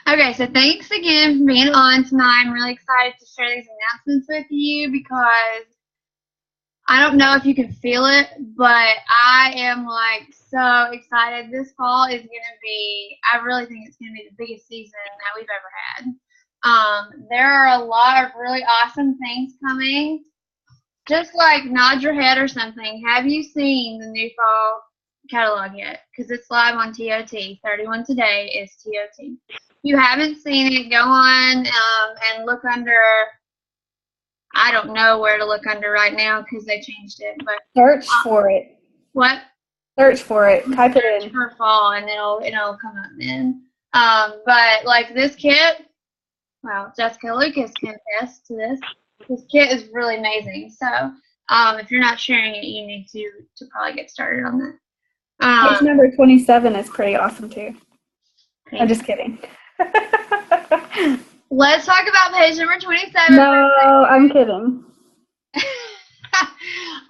Okay, so thanks again for being on tonight. I'm really excited to share these announcements with you because I don't know if you can feel it, but I am like so excited. This fall is going to be, I really think it's going to be the biggest season that we've ever had. There are a lot of really awesome things coming. Just like nod your head or something. Have you seen the new fall catalog yet? Because it's live on TOT. 31 Today is TOT. If you haven't seen it, go on and look under. I don't know where to look under right now because they changed it. But Search for it. what? Search for it. Type it Search in. for fall, and it'll come up then. But like this kit, well, Jessica Lucas can attest to this. This kit is really amazing. So if you're not sharing it, you need to probably get started on that. Page number 27 is pretty awesome too. I'm just kidding. Let's talk about page number 27. No, I'm kidding.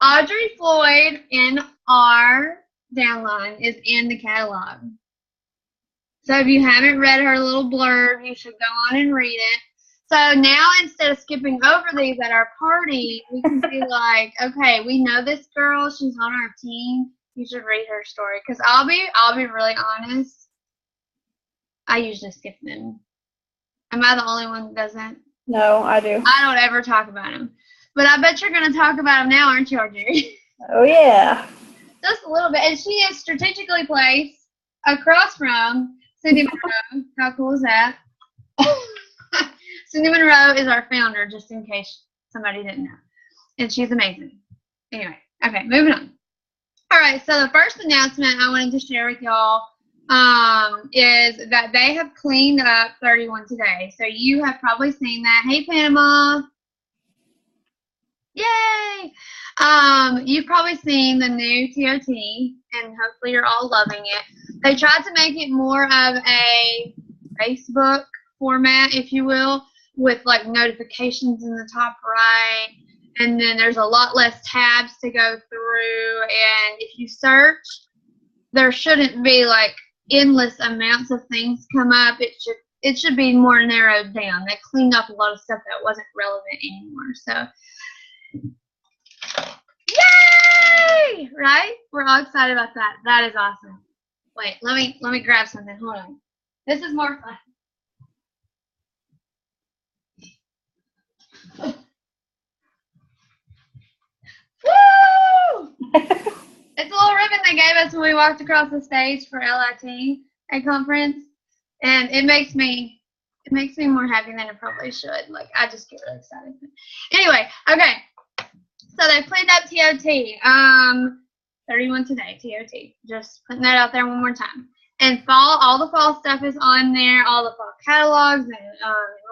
Audrey Floyd in our downline is in the catalog. So if you haven't read her little blurb, you should go on and read it. So now instead of skipping over these at our party, we can be like, okay, we know this girl. She's on our team. You should read her story. Because I'll be really honest. I usually skip them. Am I the only one that doesn't? No, I do. I don't ever talk about them. But I bet you're going to talk about them now, aren't you, Audrey? Oh, yeah. Just a little bit. And she is strategically placed across from Cindy Monroe. How cool is that? Cindy Monroe is our founder, just in case somebody didn't know. And she's amazing. Anyway, okay, moving on. All right, so the first announcement I wanted to share with y'all is that they have cleaned up 31 Today. So you have probably seen that. Hey, Panama. Yay! You've probably seen the new TOT, and hopefully you're all loving it. They tried to make it more of a Facebook format, if you will, with like notifications in the top right. And then there's a lot less tabs to go through. And if you search, there shouldn't be like endless amounts of things come up. It should be more narrowed down. They cleaned up a lot of stuff that wasn't relevant anymore. So, yay! Right? We're all excited about that. That is awesome. Wait, let me grab something. Hold on. This is more fun. Woo! It's a little ribbon they gave us when we walked across the stage for LIT, a conference, and it makes me more happy than it probably should. Like, I just get really excited. Anyway, okay. So they cleaned up TOT. 31 Today, TOT. Just putting that out there one more time. And all the fall stuff is on there. All the fall catalogs and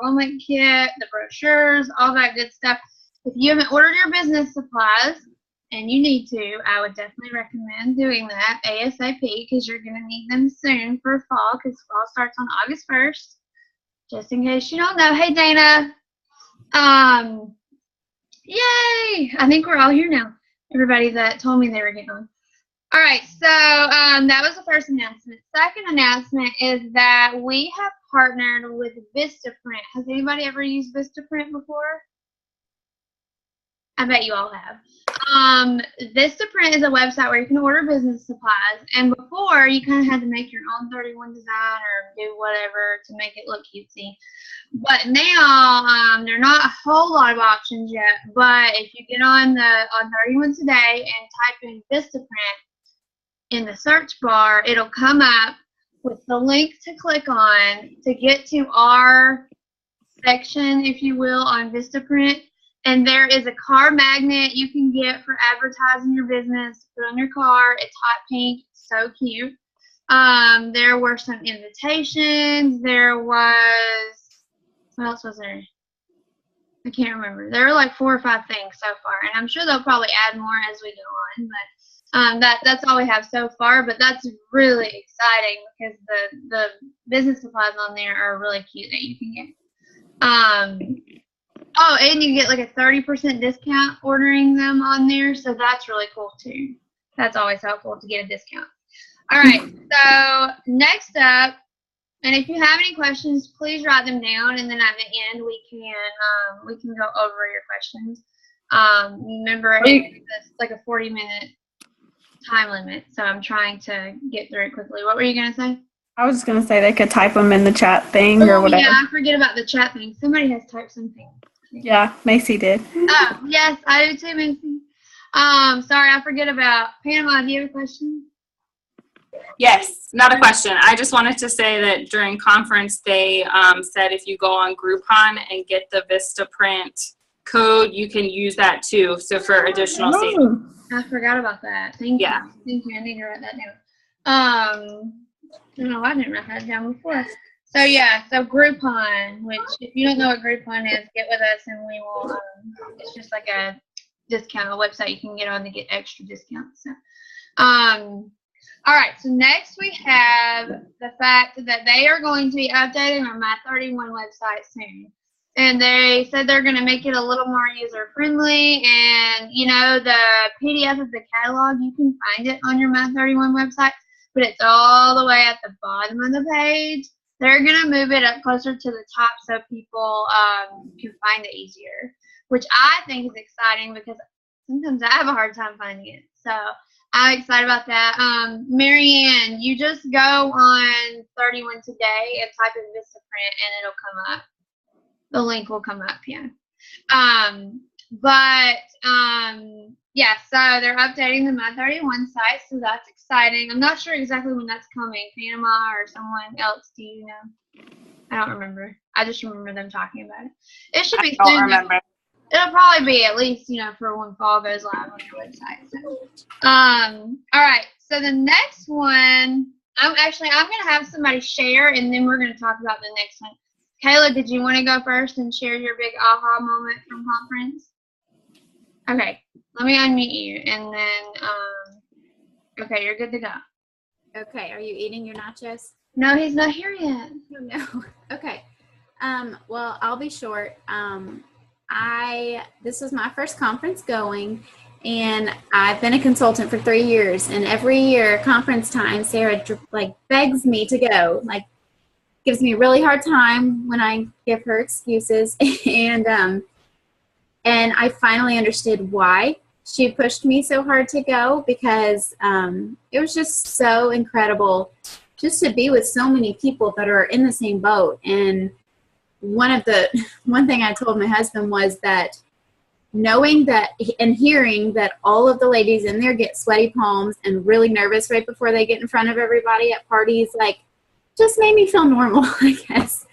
enrollment kit, the brochures, all that good stuff. If you haven't ordered your business supplies, and you need to, I would definitely recommend doing that ASAP because you're going to need them soon for fall because fall starts on August 1st. Just in case you don't know. Hey, Dana. Yay! I think we're all here now. Everybody that told me they were getting on. All right, so that was the first announcement. Second announcement is that we have partnered with Vistaprint. Has anybody ever used Vistaprint before? I bet you all have. Vistaprint is a website where you can order business supplies, and before you kind of had to make your own 31 design or do whatever to make it look cutesy. But now there are not a whole lot of options yet. But if you get on 31 Today and type in Vistaprint in the search bar, it'll come up with the link to click on to get to our section, if you will, on Vistaprint. And there is a car magnet you can get for advertising your business. Put on your car. It's hot pink. So cute. There were some invitations. There was, what else was there? I can't remember. There were like 4 or 5 things so far. And I'm sure they'll probably add more as we go on. But that's all we have so far. But that's really exciting because the business supplies on there are really cute that you can get. Oh, and you get like a 30% discount ordering them on there, so that's really cool too. That's always helpful to get a discount. All right, so next up And if you have any questions, please write them down, and then at the end we can go over your questions. Remember, it's like a 40-minute time limit, so I'm trying to get through it quickly. What were you gonna say? I was just going to say they could type them in the chat thing or whatever. Yeah, I forget about the chat thing. Somebody has typed something. Yeah, Macy did. Oh, yes, I do too, Macy. Sorry, I forget about Panama. Do you have a question? Yes, not a question. I just wanted to say that during conference, they said if you go on Groupon and get the Vistaprint code, you can use that too. So for additional savings. I forgot about that. Thank you. Thank you. I need to write that down. I don't know why I didn't write that down before. So yeah, so Groupon, which if you don't know what Groupon is, get with us and we will. It's just like a discount, a website you can get on to get extra discounts. So, all right. So next we have the fact that they are going to be updating our Math31 website soon. And they said they're going to make it a little more user-friendly. And, you know, the PDF of the catalog, you can find it on your Math31 website, but it's all the way at the bottom of the page. They're going to move it up closer to the top so people can find it easier, which I think is exciting because sometimes I have a hard time finding it. So I'm excited about that. Marianne, you just go on 31 today and type in Vistaprint and it'll come up. The link will come up, yeah. Yeah, so they're updating the Math31 site, so that's exciting. I'm not sure exactly when that's coming. Panama or someone else, do you know? I don't remember. I just remember them talking about it. It should be soon. I don't remember. It'll probably be at least, you know, for when fall goes live on your website. So. All right, so the next one, I'm going to have somebody share, and then we're going to talk about the next one. Kayla, did you want to go first and share your big aha moment from conference? Okay, let me unmute you, and then, okay, you're good to go. Okay, are you eating your nachos? No, he's not here yet. No. Okay. Well, I'll be short. This was my first conference going, and I've been a consultant for 3 years, and every year conference time, Sarah begs me to go, gives me a really hard time when I give her excuses, and I finally understood why she pushed me so hard to go, because it was just so incredible just to be with so many people that are in the same boat. And one thing I told my husband was that knowing that and hearing that all of the ladies in there get sweaty palms and really nervous right before they get in front of everybody at parties, just made me feel normal, I guess.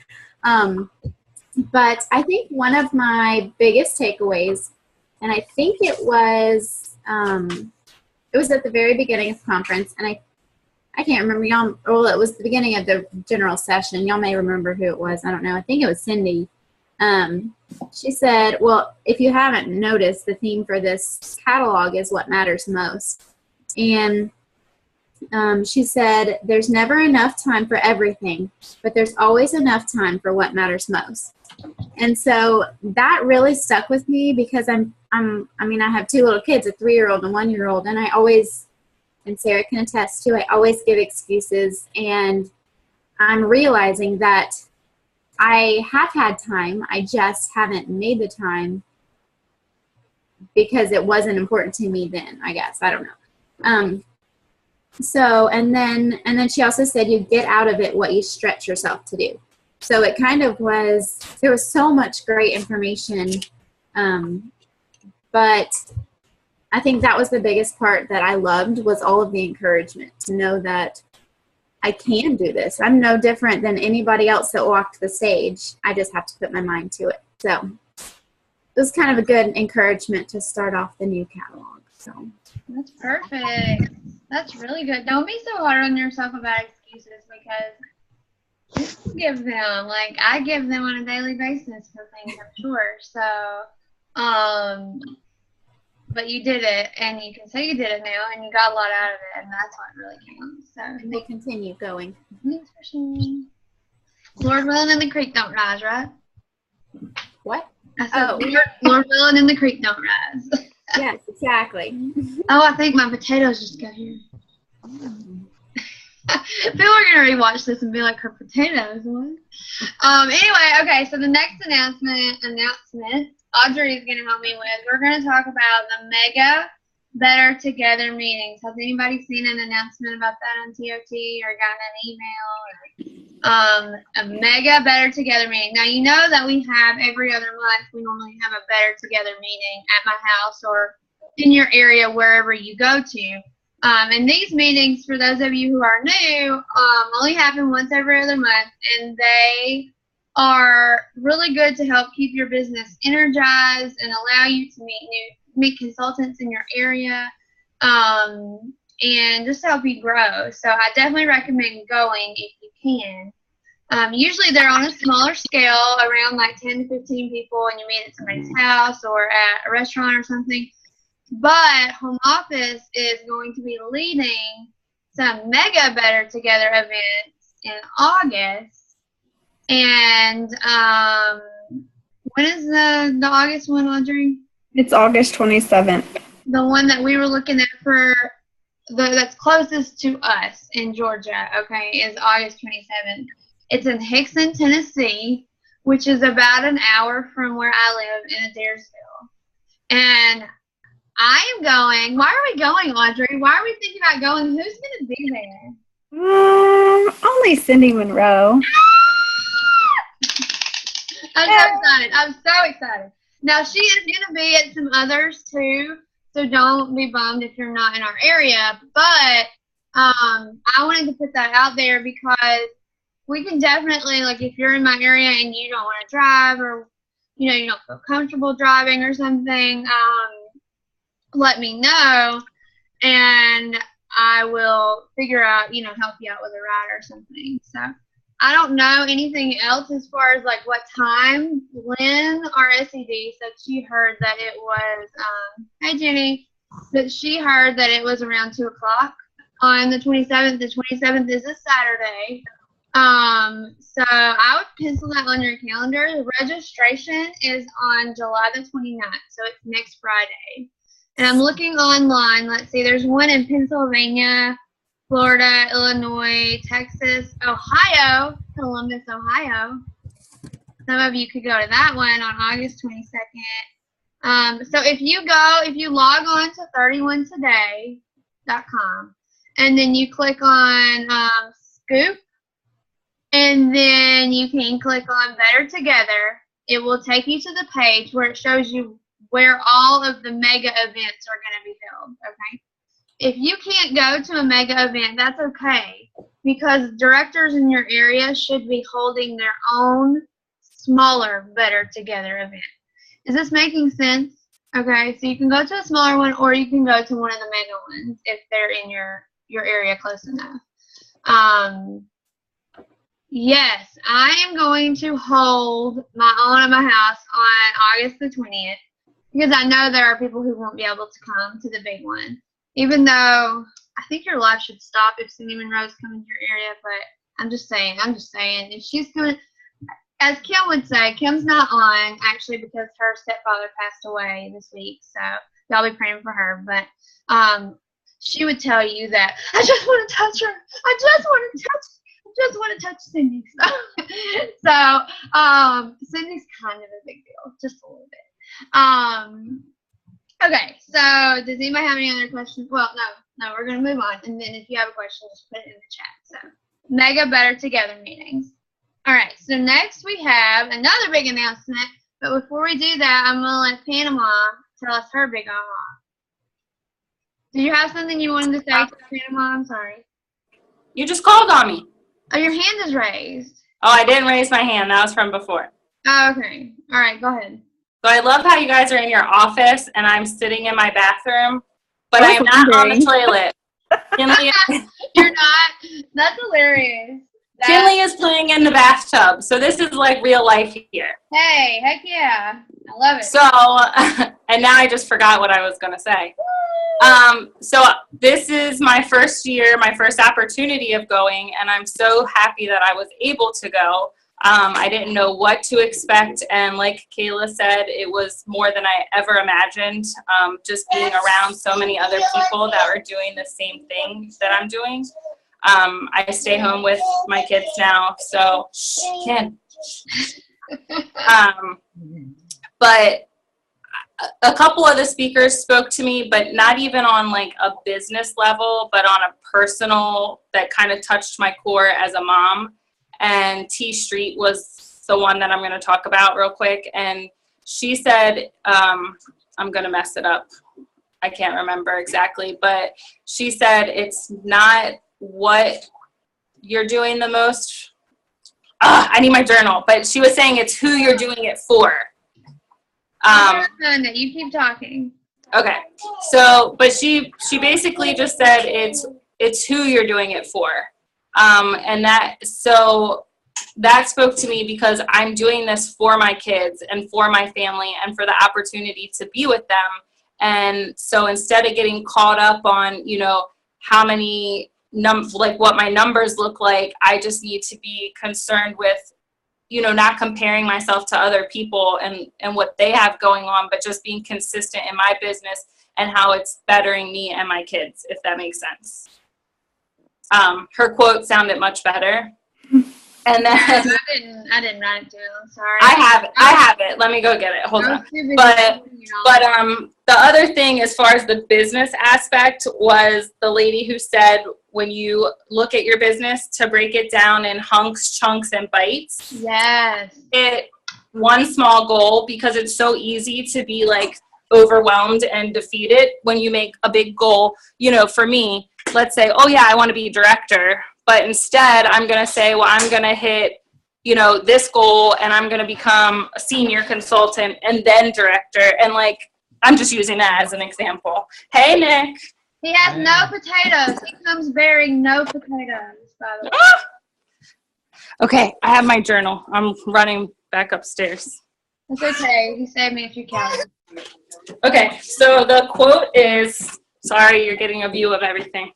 But I think one of my biggest takeaways, and I think it was at the very beginning of the conference, and I can't remember y'all. Well, it was the beginning of the general session. Y'all may remember who it was. I don't know. I think it was Cindy. She said, well, if you haven't noticed, the theme for this catalog is what matters most. And she said, there's never enough time for everything, but there's always enough time for what matters most. And so that really stuck with me because I have 2 little kids, a 3-year-old and a 1-year-old, and I always, and Sarah can attest to, I always give excuses, and I'm realizing that I have had time, I just haven't made the time because it wasn't important to me then, I guess. I don't know. So, and then she also said you get out of it what you stretch yourself to do. So it kind of was, there was so much great information, but I think that was the biggest part that I loved, was all of the encouragement to know that I can do this. I'm no different than anybody else that walked the stage. I just have to put my mind to it. So it was kind of a good encouragement to start off the new catalog. So that's perfect. That's really good. Don't be so hard on yourself about excuses, because you give them, I give them on a daily basis for things, I'm sure. So, but you did it, and you can say you did it now, and you got a lot out of it, and that's what really counts. So, and they continue going. Lord willing and the creek don't rise, right? What? I said, Lord willing and the creek don't rise. Yes, exactly. Oh, I think my potatoes just got here. People are gonna rewatch this and be like, her potatoes. What? Anyway, okay. So the next announcement, Audrey is gonna help me with. We're gonna talk about the Mega Better Together meetings. Has anybody seen an announcement about that on TOT or gotten an email? A Mega Better Together meeting. Now you know that we have every other month. We normally have a Better Together meeting at my house or in your area, wherever you go to. And these meetings, for those of you who are new, only happen once every other month, and they are really good to help keep your business energized and allow you to meet consultants in your area, and just help you grow. So I definitely recommend going if you can. Usually they're on a smaller scale, around like 10 to 15 people, and you meet at somebody's house or at a restaurant or something. But Home Office is going to be leading some Mega Better Together events in August. And when is the August one, Audrey? It's August 27th. The one that we were looking at for that's closest to us in Georgia, okay, is August 27th. It's in Hickson, Tennessee, which is about an hour from where I live in Adairsville. And I am going. Why are we going, Audrey? Why are we thinking about going? Who's going to be there? Only Cindy Monroe. I'm so excited. I'm so excited. Now, she is going to be at some others, too, so don't be bummed if you're not in our area. But I wanted to put that out there because we can definitely, like, if you're in my area and you don't want to drive or, you know, you don't feel comfortable driving or something, let me know, and I will figure out, you know, help you out with a ride or something. So I don't know anything else as far as like what time. Lynn, our SED, said she heard that it was, hey Jenny, that she heard that it was around 2 o'clock on the 27th. The 27th is a Saturday. So I would pencil that on your calendar. The registration is on July the 29th, so it's next Friday. And I'm looking online. Let's see. There's one in Pennsylvania, Florida, Illinois, Texas, Ohio, Columbus, Ohio. Some of you could go to that one on August 22nd. So if you log on to 31today.com, and then you click on Scoop, and then you can click on Better Together, it will take you to the page where it shows you where all of the mega events are going to be held, okay? If you can't go to a mega event, that's okay, because directors in your area should be holding their own smaller Better Together event. Is this making sense? Okay, so you can go to a smaller one, or you can go to one of the mega ones if they're in your area close enough. Yes, I am going to hold my own at my house on August the 20th. Because I know there are people who won't be able to come to the big one. Even though I think your life should stop if Cindy Monroe's coming to your area, but I'm just saying, if she's coming, as Kim would say, Kim's not on, actually, because her stepfather passed away this week, so y'all be praying for her, but she would tell you that, I just want to touch her, I just want to touch Cindy. So Cindy's kind of a big deal, just a little bit. Okay, so does anybody have any other questions? Well, no, we're going to move on. And then if you have a question, just put it in the chat. So, Mega Better Together meetings. All right, so next we have another big announcement. But before we do that, I'm going to let Panama tell us her big aha. Did you have something you wanted to say to Panama? I'm sorry. You just called on me. Oh, your hand is raised. Oh, I didn't raise my hand. That was from before. Oh, okay. All right, go ahead. So I love how you guys are in your office and I'm sitting in my bathroom, but I am not on the toilet. Kinley, you're not? That's hilarious. Kinley is playing in the bathtub, so this is like real life here. Hey, heck yeah. I love it. So, and now I just forgot what I was going to say. So this is my first year, my first opportunity of going, and I'm so happy that I was able to go. I didn't know what to expect, and like Kayla said, it was more than I ever imagined, just being around so many other people that are doing the same thing that I'm doing. I stay home with my kids now, so can. But a couple of the speakers spoke to me, but not even on like a business level, but on a personal that kind of touched my core as a mom. And T Street was the one that I'm going to talk about real quick. And she said, I'm going to mess it up. I can't remember exactly, but she said it's not what you're doing the most. I need my journal, but she was saying it's who you're doing it for. You keep talking. Okay. So, but she basically just said it's who you're doing it for. And that spoke to me because I'm doing this for my kids and for my family and for the opportunity to be with them. And so instead of getting caught up on, how many what my numbers look like, I just need to be concerned with, not comparing myself to other people and what they have going on, but just being consistent in my business and how it's bettering me and my kids, if that makes sense. Her quote sounded much better. And then I didn't write it down. I'm sorry. I have it. Let me go get it. Hold on. But the other thing as far as the business aspect was the lady who said when you look at your business to break it down in hunks, chunks, and bites. Yes. One small goal, because it's so easy to be like overwhelmed and defeated when you make a big goal. For me, let's say, oh yeah, I want to be director. But instead, I'm going to say, well, I'm going to hit, this goal, and I'm going to become a senior consultant and then director. And, I'm just using that as an example. Hey, Nick. He has no potatoes. He comes bearing no potatoes, by the way. Okay, I have my journal. I'm running back upstairs. That's okay. He saved me a few calories. Okay, so the quote is, sorry, you're getting a view of everything.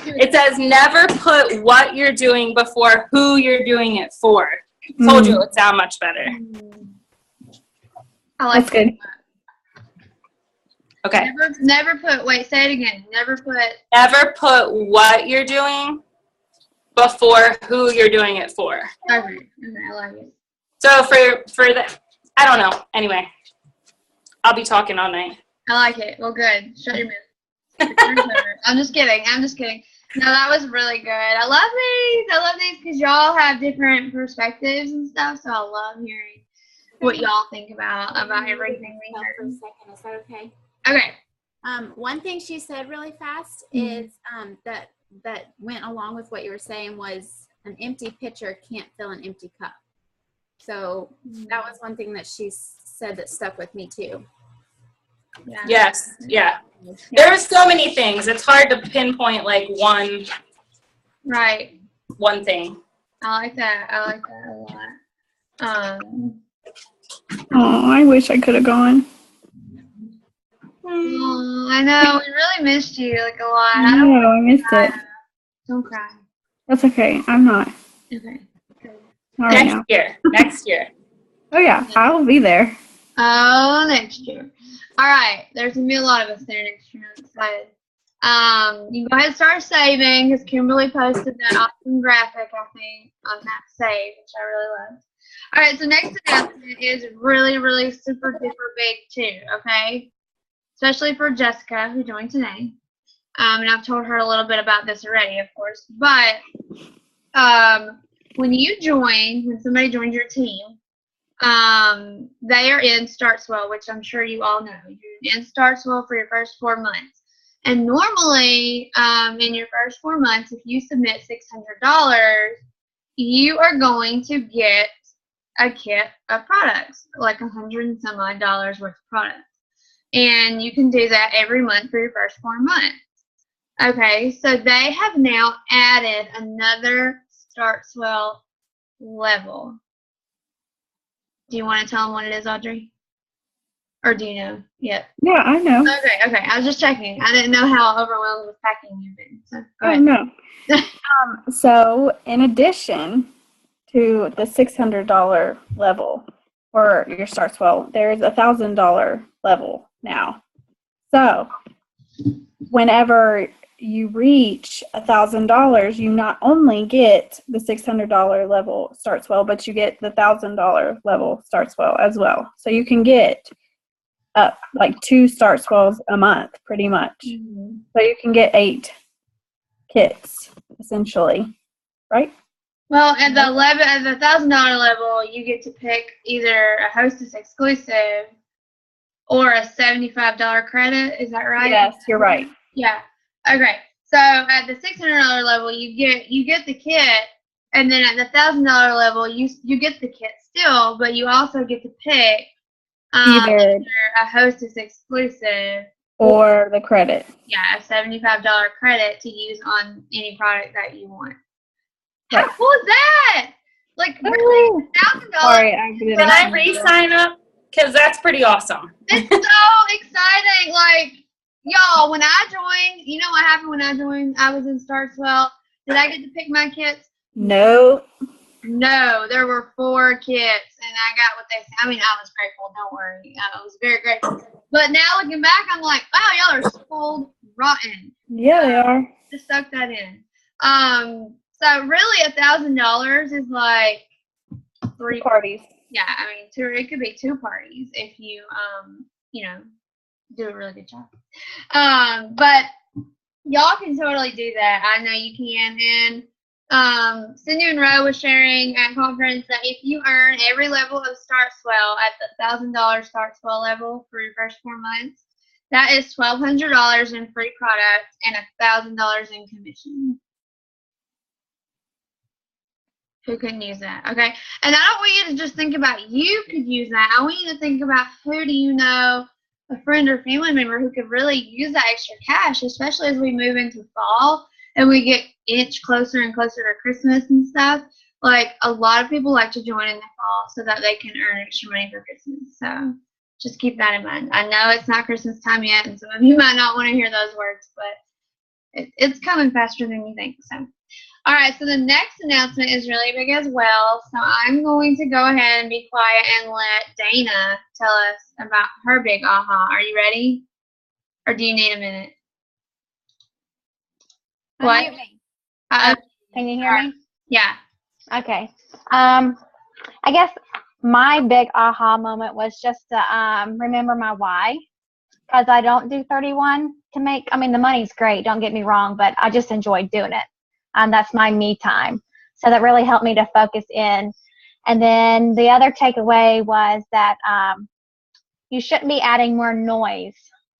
It says, never put what you're doing before who you're doing it for. Told you it would sound much better. I like That's good. Okay. Never put, wait, say it again. Never put what you're doing before who you're doing it for. Okay, I like it. So for the, I don't know. Anyway, I'll be talking all night. I like it. Well, good. Shut your mouth. I'm just kidding. No, that was really good. I love these because y'all have different perspectives and stuff. So I love hearing what y'all think about everything we heard. For a second, is that okay? Okay. One thing she said really fast is that went along with what you were saying was an empty pitcher can't fill an empty cup. So that was one thing that she said that stuck with me too. Yeah. Yes. Yeah. There are so many things. It's hard to pinpoint one. Right. One thing. I like that a lot. Oh, I wish I could have gone. Oh, I know. We really missed you a lot. I missed it. Don't cry. That's okay. I'm not. Okay. All right now. Next year. Oh yeah, I'll be there. Oh, next year. All right. There's going to be a lot of us there next year. I'm excited. You can go ahead and start saving because Kimberly posted that awesome graphic, I think, on that save, which I really loved. All right. So next announcement is really, really super duper big too. Okay. Especially for Jessica, who joined today. And I've told her a little bit about this already, of course. But when somebody joins your team, they are in Startswell, which I'm sure you all know. You're in Startswell for your first 4 months. And normally, in your first 4 months, if you submit $600, you are going to get a kit of products, like $100 and some odd worth of products. And you can do that every month for your first 4 months. Okay, so they have now added another Startswell level. Do you want to tell them what it is, Audrey? Or do you know? Yep. Yeah, I know. Okay. I was just checking. I didn't know how overwhelmed with packing you've been. So go Oh, ahead. no. So in addition to the $600 level for your Startswell, there's a $1,000 level now. So whenever you reach $1,000, you not only get the $600 level starts well, but you get the $1,000 level starts well as well. So you can get like 2 starts wells a month, pretty much. Mm-hmm. So you can get 8 kits essentially, right? Well, at the $1,000 level, you get to pick either a Hostess exclusive or a $75 credit. Is that right? Yes, you're right. Yeah. Okay. So at the $600 level, you get the kit, and then at the $1,000 level, you get the kit still, but you also get to pick Either a Hostess exclusive or the credit. Yeah, a $75 credit to use on any product that you want. Right. How cool is that? Like, really? $1,000? Sorry, I didn't. Can I re-sign up? Because that's pretty awesome. It's so exciting. Like, y'all, when I joined, you know what happened when I joined? I was in Startswell. Did I get to pick my kits? No. No, there were 4 kits, and I got what they said. I mean, I was grateful. Don't worry. I was very grateful. But now looking back, I'm like, wow, y'all are spoiled rotten. Yeah, they are. Just suck that in. So really, $1,000 is like 3 Parties. Yeah, I mean, it could be 2 parties if you, do a really good job. But y'all can totally do that. I know you can. And Cindy Monroe was sharing at conference that if you earn every level of Startswell at the $1,000 Startswell level for your first 4 months, that is $1,200 in free product and $1,000 in commission. Who couldn't use that? Okay. And I don't want you to just think about you could use that. I want you to think about who do you know, a friend or family member who could really use that extra cash, especially as we move into fall and we get inch closer and closer to Christmas and stuff. Like, a lot of people like to join in the fall so that they can earn extra money for Christmas. So just keep that in mind. I know it's not Christmas time yet, and some of you might not want to hear those words, but it's coming faster than you think. So. All right, so the next announcement is really big as well. So I'm going to go ahead and be quiet and let Dana tell us about her big aha. Are you ready? Or do you need a minute? What? Unmute me. Can you hear me? Yeah. Okay. I guess my big aha moment was just to remember my why, because I don't do 31 to make. I mean, the money's great. Don't get me wrong, but I just enjoy doing it. That's my me time. So that really helped me to focus in. And then the other takeaway was that you shouldn't be adding more noise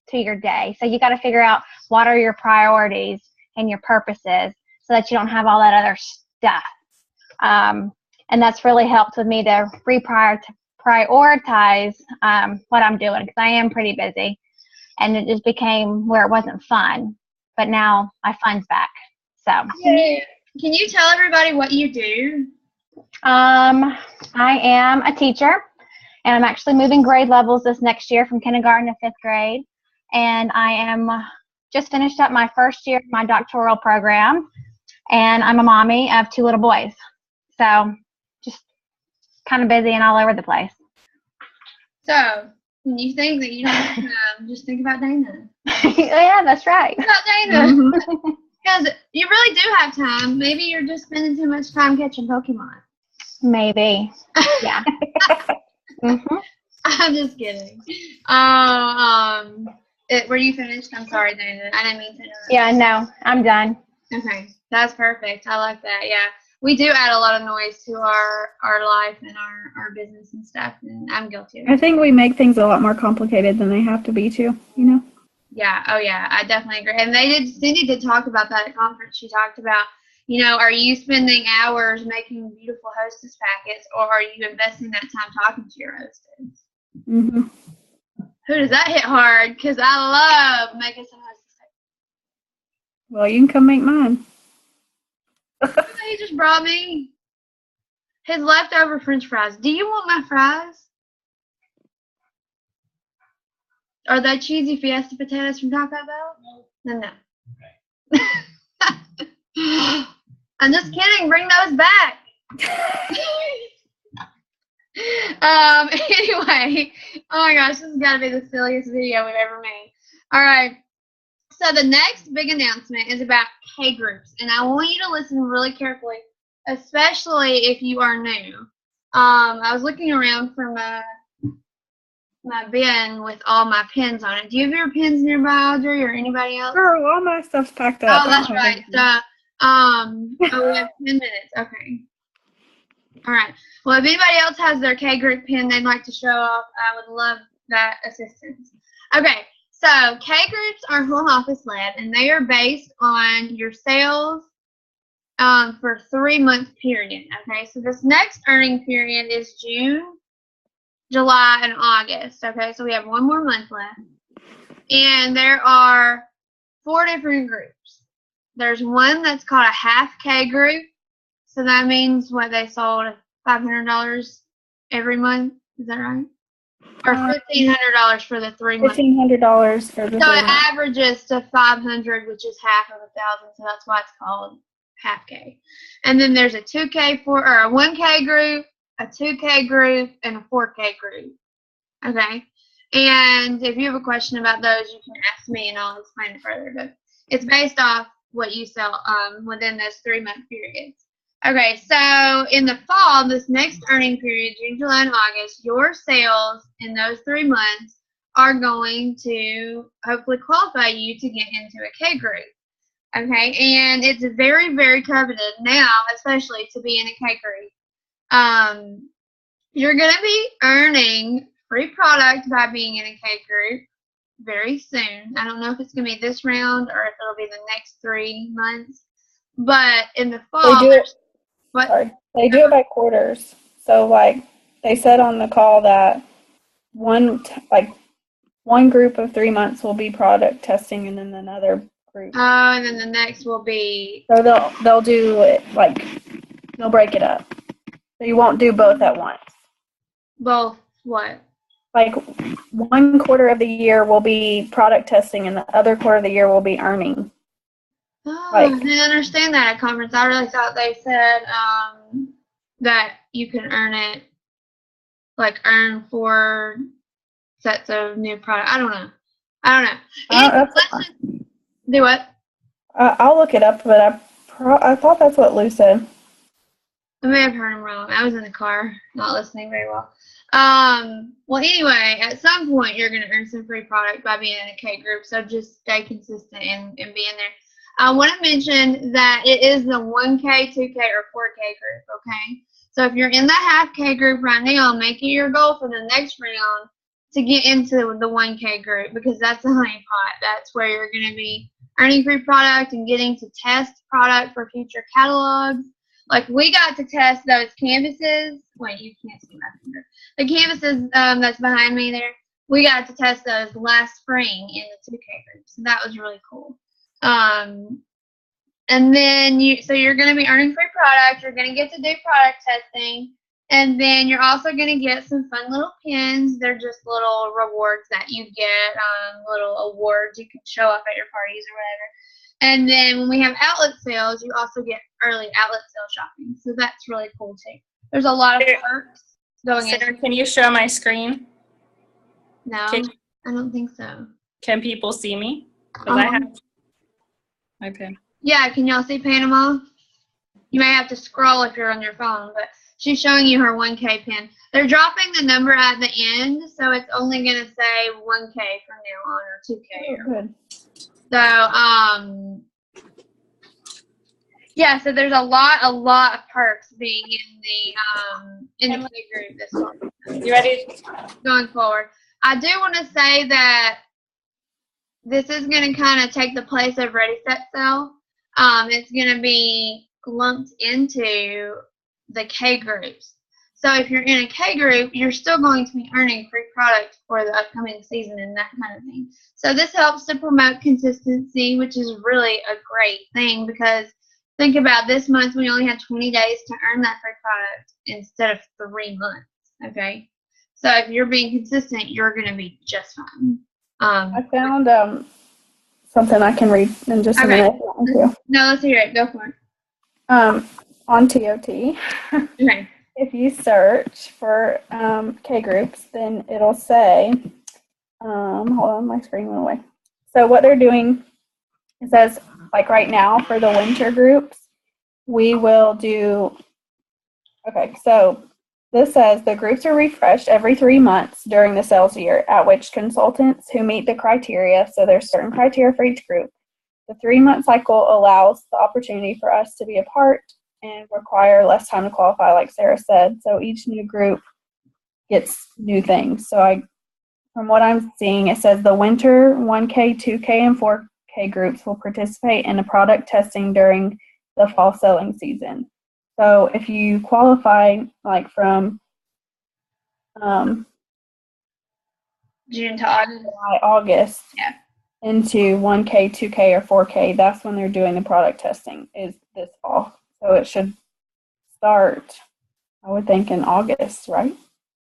to your day. So you got to figure out what are your priorities and your purposes so that you don't have all that other stuff. And that's really helped with me to prioritize what I'm doing, because I am pretty busy. And it just became where it wasn't fun. But now my fun's back. So Can you tell everybody what you do? I am a teacher, and I'm actually moving grade levels this next year from kindergarten to 5th grade. And I am just finished up my first year of my doctoral program, and I'm a mommy of 2 little boys. So just kind of busy and all over the place. So when you think that you don't have time, just think about Dana. Yeah, that's right. Think about Dana. Mm-hmm. Because you really do have time. Maybe you're just spending too much time catching Pokemon. Maybe. Yeah. Mm-hmm. I'm just kidding. Were you finished? I'm sorry, Dana. I didn't mean to interrupt. Yeah, no, I'm done. Okay, that's perfect. I like that. Yeah, we do add a lot of noise to our life and our business and stuff, and I'm guilty of it. I think we make things a lot more complicated than they have to be, too, you know? Yeah. Oh, yeah. I definitely agree. And Cindy did talk about that at conference. She talked about, are you spending hours making beautiful Hostess packets, or are you investing that time talking to your Hostess? Mm-hmm. Who does that hit hard? Because I love making some Hostess packets. Well, you can come make mine. He just brought me his leftover French fries. Do you want my fries? Are they cheesy Fiesta potatoes from Taco Bell? No. Okay. I'm just kidding. Bring those back. Anyway, oh my gosh, this has got to be the silliest video we've ever made. All right. So the next big announcement is about K groups, and I want you to listen really carefully, especially if you are new. I was looking around for my bin with all my pins on it. Do you have your pins nearby, Audrey, or anybody else? Girl, all my stuff's packed up. Oh, that's right. So, we have 10 minutes. Okay. All right. Well, if anybody else has their K group pin they'd like to show off, I would love that assistance. Okay. So K groups are home office led, and they are based on your sales for 3-month period. Okay. So this next earning period is June, July, and August. Okay. So we have 1 more month left, and there are 4 different groups. There's one that's called a half K group. So that means what they sold $500 every month. Is that right? Or $1,500 for the 3 months. $1,500 for the So 3 it months. averages to 500, which is half of 1,000. So that's why it's called half K. And then there's a 2K or a 1K group, a 2K group, and a 4K group. Okay. And if you have a question about those, you can ask me and I'll explain it further. But it's based off what you sell within those 3-month periods. Okay, so in the fall, this next earning period, June, July, and August, your sales in those 3 months are going to hopefully qualify you to get into a K group. Okay, and it's very, very coveted now, especially to be in a K group. You're going to be earning free product by being in a K group very soon. I don't know if it's going to be this round or if it'll be the next 3 months. But in the fall, They do it by quarters. So, like, they said on the call that one group of 3 months will be product testing, and then another group. And then the next will be. So they'll do it they'll break it up. So you won't do both at once. Both what? Like 1 quarter of the year will be product testing, and the other quarter of the year will be earning. Oh, I didn't understand that at conference. I really thought they said that you can earn 4 sets of new product. I don't know. Do what? I'll look it up, but I thought that's what Lou said. I may have heard him wrong. I was in the car, not listening very well. Well, anyway, at some point you're going to earn some free product by being in a K group, so just stay consistent and be in there. I want to mention that it is the 1K, 2K, or 4K group, okay? So if you're in the half K group right now, make it your goal for the next round to get into the 1K group, because that's the honey pot. That's where you're going to be earning free product and getting to test product for future catalogs. Like, we got to test those canvases. Wait, you can't see my finger. The canvases that's behind me there, we got to test those last spring in the 2K group. So that was really cool. And then you're going to be earning free product. You're going to get to do product testing. And then you're also going to get some fun little pins. They're just little rewards that you get, little awards you can show up at your parties or whatever. And then when we have outlet sales, you also get early outlet sale shopping. So that's really cool too. There's a lot of perks going in. Sarah, can you show my screen? No, I don't think so. Can people see me? Because I have. Okay. Yeah, can y'all see Panama? You may have to scroll if you're on your phone, but she's showing you her 1K pin. They're dropping the number at the end, so it's only going to say 1K from now on, or 2K. Oh, good. So, yeah, so there's a lot of perks being in the K group this month. You ready? Going forward. I do want to say that this is going to kind of take the place of Ready, Set, Sell. It's going to be lumped into the K groups. So if you're in a K group, you're still going to be earning free product for the upcoming season and that kind of thing. So this helps to promote consistency, which is really a great thing, because think about this month, we only had 20 days to earn that free product instead of 3 months, okay? So if you're being consistent, you're going to be just fine. I found something I can read in just a minute. No, let's hear it. Go for it. On TOT, Okay. if you search for K groups, then it'll say, hold on, my screen went away. So what they're doing It says, like right now for the winter groups, we will do, okay, so this says the groups are refreshed every 3 months during the sales year, at which consultants who meet the criteria, so there's certain criteria for each group. The 3-month cycle allows the opportunity for us to be a part and require less time to qualify, like Sarah said. So each new group gets new things. So from what I'm seeing, it says the winter 1K, 2K, and 4K groups will participate in the product testing during the fall selling season. So if you qualify like from June to August. August Yeah. into 1K, 2K, or 4K, that's when they're doing the product testing is this fall. So it should start, I would think, in August, right?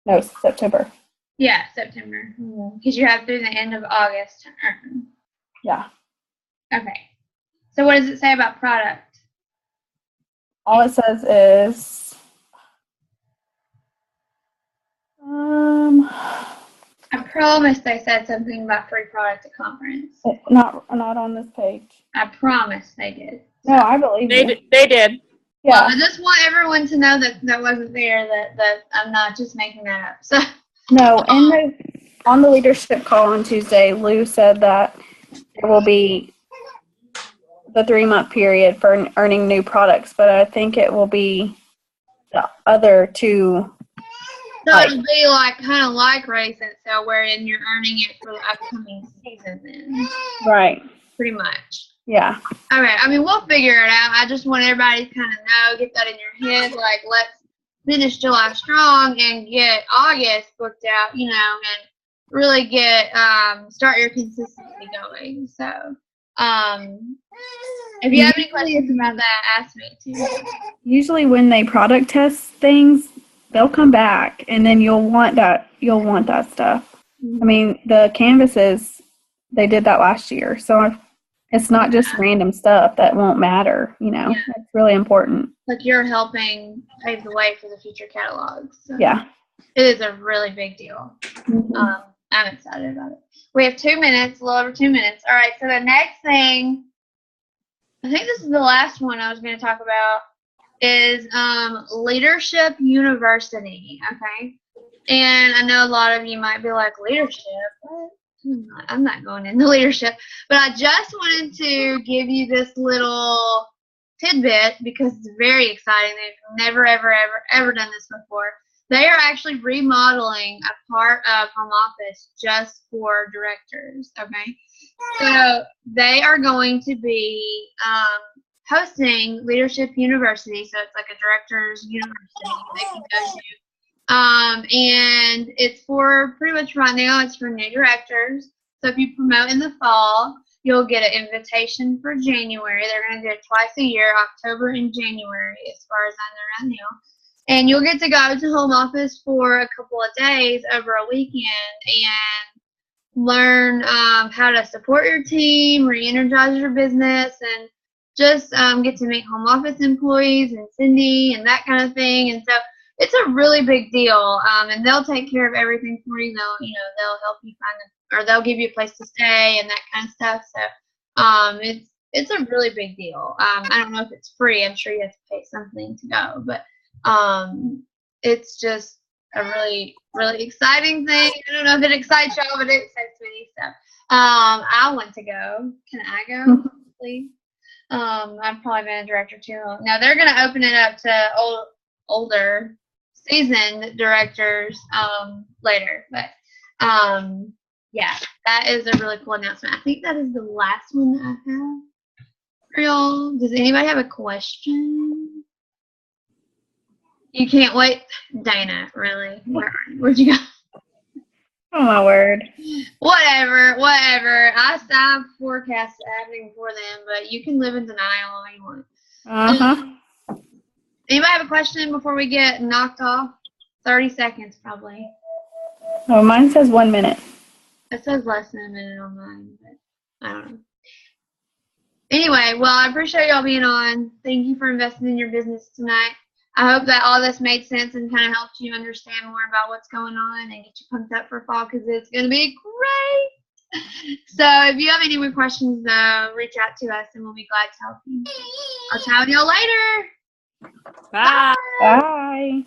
No, September. Yeah, September. Because you have through the end of August to earn. Yeah. Okay. So what does it say about product? All it says is, I promise they said something about free product at conference. not on this page. I promise they did. No, I believe you. They did. Yeah. Well, I just want everyone to know that wasn't there, that I'm not just making that up. So No, on the leadership call on Tuesday, Lou said that there will be the 3-month period for earning new products, but I think it will be the other two. So it'll be like kind of like Race and Sell, wherein you're earning it for the upcoming season then. Right. Pretty much. Yeah. Okay, I mean, we'll figure it out. I just want everybody to kind of know, get that in your head, like, let's finish July strong and get August booked out, and really get, start your consistency going. So, if you have any questions about that, ask me too. Usually when they product test things, they'll come back and then you'll want that stuff. I mean, the canvases, they did that last year. So it's not just random stuff that won't matter, Yeah. It's really important. Like you're helping pave the way for the future catalogs. So Yeah. it is a really big deal. Mhm. I'm excited about it. We have 2 minutes, a little over 2 minutes. All right, so the next thing, I think this is the last one I was going to talk about, is Leadership University, okay? And I know a lot of you might be like, leadership? What? I'm not going into leadership. But I just wanted to give you this little tidbit because it's very exciting. They've never, ever, ever, ever done this before. They are actually remodeling a part of home office just for directors, okay? So they are going to be hosting Leadership University. So it's like a director's university they can go to. And it's for pretty much right now, it's for new directors. So if you promote in the fall, you'll get an invitation for January. They're going to do it twice a year, October and January, as far as I know right now. And you'll get to go to home office for a couple of days over a weekend and learn how to support your team, re-energize your business, and just get to meet home office employees and Cindy and that kind of thing. And so it's a really big deal, and they'll take care of everything for you. They'll help you or they'll give you a place to stay and that kind of stuff. So it's a really big deal. I don't know if it's free. I'm sure you have to pay something to go, but it's just a really, really exciting thing. I don't know if it excites y'all, but it excites me. So I want to go. Can I go, please? I've probably been a director too long. Now they're going to open it up to older seasoned directors later, but yeah, that is a really cool announcement. I think that is the last one that I have for y'all. Does anybody have a question? You can't wait, Dana, really? Where'd you go? Oh my word. Whatever. I forecast happening before then, but you can live in denial all you want. Anybody have a question before we get knocked off? 30 seconds, probably. Oh, mine says 1 minute. It says less than a minute on mine, but I don't know. Anyway, well, I appreciate y'all being on. Thank you for investing in your business tonight. I hope that all this made sense and kind of helped you understand more about what's going on and get you pumped up for fall because it's going to be great. So if you have any more questions, reach out to us and we'll be glad to help you. I'll chat with y'all later. Bye. Bye.